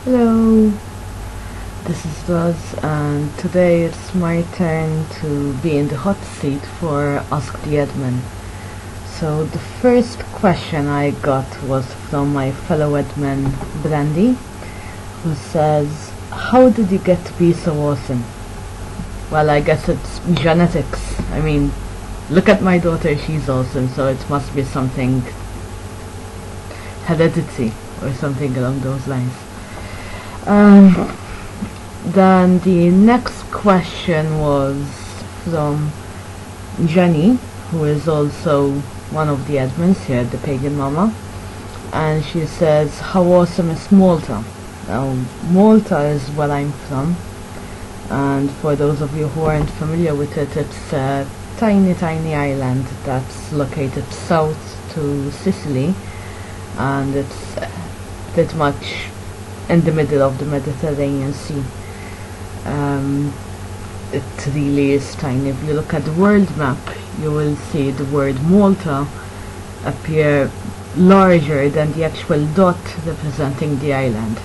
Hello, this is Roz, and today it's my turn to be in the hot seat for Ask the Admin. So the first question I got was from my fellow admin Brandy, who says, how did you get to be so awesome? Well, I guess it's genetics. I mean, look at my daughter, she's awesome, so it must be something heredity or something along those lines. Then the next question was from Jenny, who is also one of the admins here, the Pagan Mama, and she says, how awesome is Malta? Now, Malta is where I'm from, and for those of you who aren't familiar with it, it's a tiny island that's located south to Sicily, and it's pretty much in the middle of the Mediterranean Sea. It really is tiny. If you look at the world map, you will see the word Malta appear larger than the actual dot representing the island.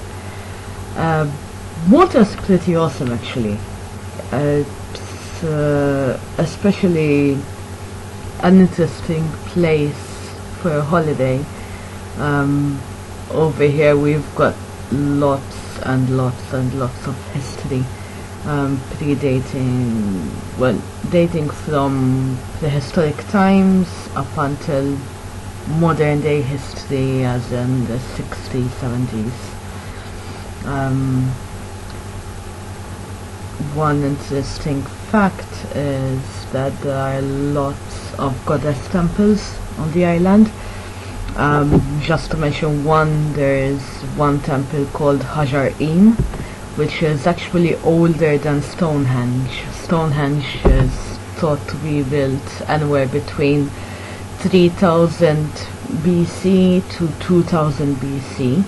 Malta is pretty awesome actually. It's especially an interesting place for a holiday. Over here we've got lots and lots of history, dating from prehistoric times up until modern day history, as in the 60s, 70s. One interesting fact is that there are lots of goddess temples on the island. Just to mention one, there is one temple called Hajar-Im, which is actually older than Stonehenge. Stonehenge is thought to be built anywhere between 3000 BC to 2000 BC,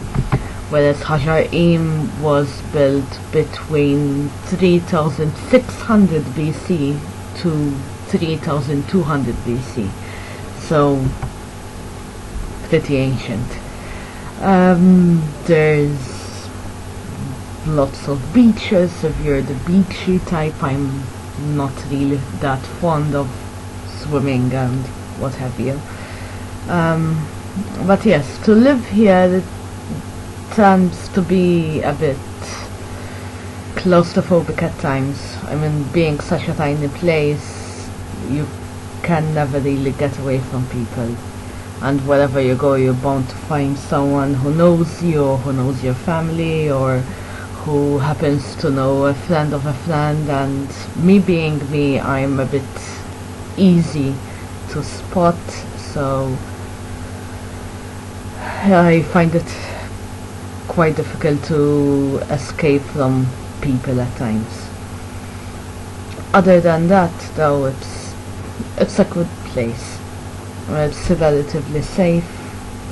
whereas Hajar-Im was built between 3600 BC to 3200 BC. So pretty ancient. There's lots of beaches. If you're the beachy type, I'm not really that fond of swimming and what have you. But yes, to live here it tends to be a bit claustrophobic at times. I mean, being such a tiny place, you can never really get away from people. And wherever you go, you're bound to find someone who knows you, or who knows your family, or who happens to know a friend of a friend. And me being me, I'm a bit easy to spot, so I find it quite difficult to escape from people at times. Other than that, though, it's a good place. It's relatively safe.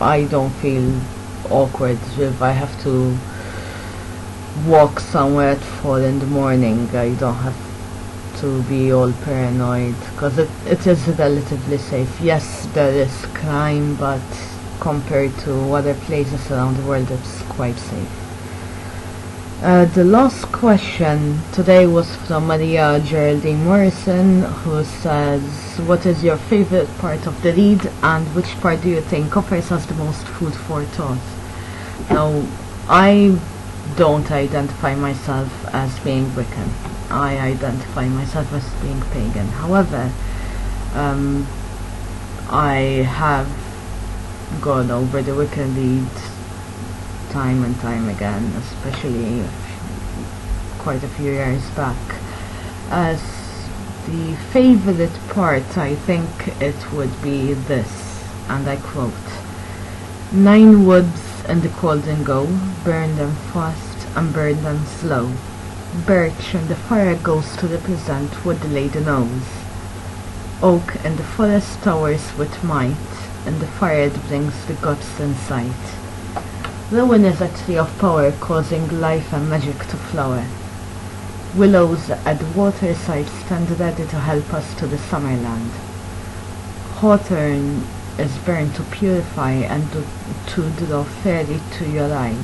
I don't feel awkward if I have to walk somewhere at 4 in the morning. I don't have to be all paranoid, because it is relatively safe. Yes, there is crime, but compared to other places around the world, it's quite safe. The last question today was from Maria Geraldine Morrison, who says, what is your favorite part of the read, and which part do you think offers us the most food for thought? Now, I don't identify myself as being Wiccan. I identify myself as being Pagan. However, I have gone over the Wiccan read time and time again, especially quite a few years back. As the favorite part, I think it would be this, and I quote, 9 woods in the cauldron go, burn them fast and burn them slow. Birch in the fire goes to represent what the lady knows. Oak in the forest towers with might, in the fire it brings the gods in sight. Rowan is a tree of power, causing life and magic to flower. Willows at the waterside stand ready to help us to the summerland. Hawthorn is burned to purify and to draw fairy to your eye.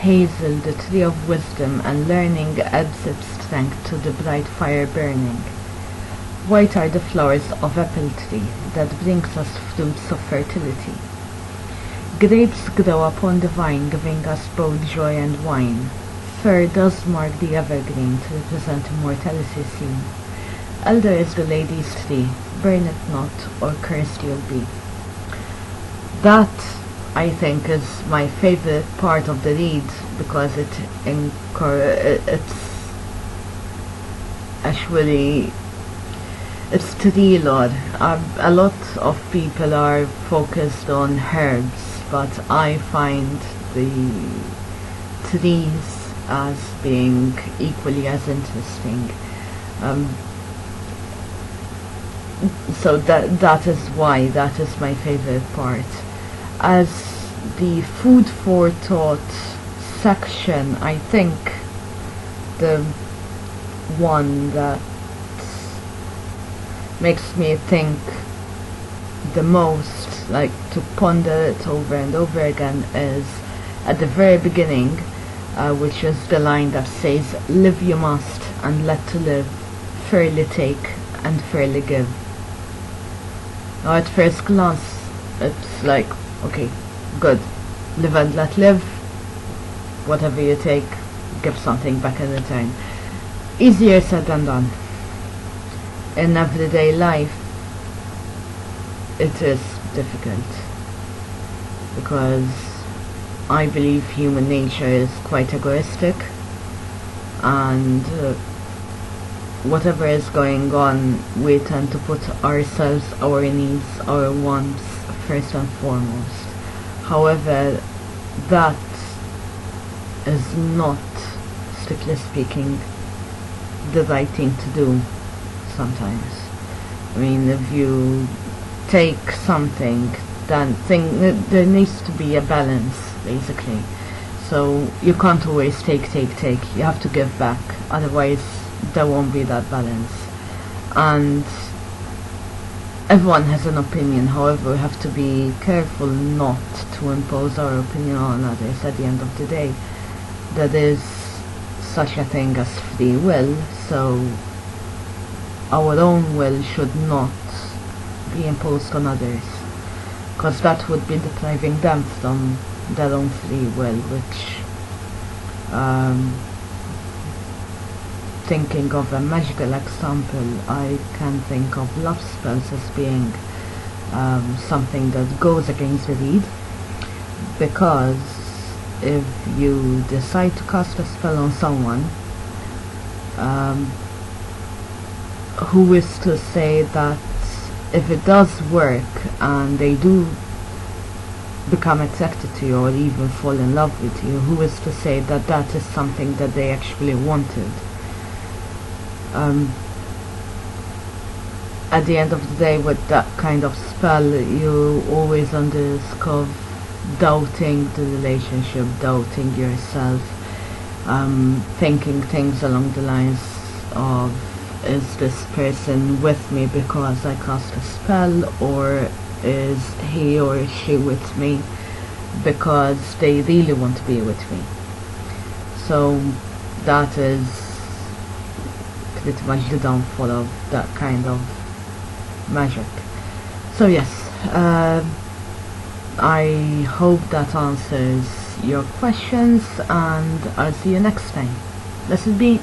Hazel, the tree of wisdom and learning, adds its strength to the bright fire burning. White are the flowers of apple tree that brings us fruits of fertility. Grapes grow upon the vine, giving us both joy and wine. Fir does mark the evergreen to represent immortality seen. Elder is the lady's tree, burn it not, or cursed you'll be. That, I think, is my favorite part of the read, because it's actually, it's tree lore. A lot of people are focused on herbs, but I find the trees as being equally as interesting. So that is why that is my favorite part. As the food for thought section, I think the one that makes me think the most, like to ponder it over and over again, is at the very beginning, which is the line that says, "Live you must, and let to live, fairly take and fairly give." Now at first glance, it's like, okay, good, live and let live, whatever you take, give something back in return. Easier said than done. In everyday life, it is difficult, because I believe human nature is quite egoistic, and whatever is going on, we tend to put ourselves, our needs, our wants first and foremost. However, that is not, strictly speaking, the right thing to do sometimes. I mean, if you take something, then there needs to be a balance, basically. So you can't always take. You have to give back, otherwise there won't be that balance. And everyone has an opinion, however we have to be careful not to impose our opinion on others. At the end of the day, there is such a thing as free will, so our own will should not be imposed on others, because that would be depriving them from their own free will, which, thinking of a magical example, I can think of love spells as being something that goes against the deed, because if you decide to cast a spell on someone, who is to say that if it does work and they do become attracted to you or even fall in love with you, who is to say that that is something that they actually wanted? At the end of the day, with that kind of spell, you always on the risk of doubting the relationship, doubting yourself, thinking things along the lines of, is this person with me because I cast a spell, or is he or she with me because they really want to be with me? So that is pretty much the downfall of that kind of magic. So yes, I hope that answers your questions, and I'll see you next time. Blessed be.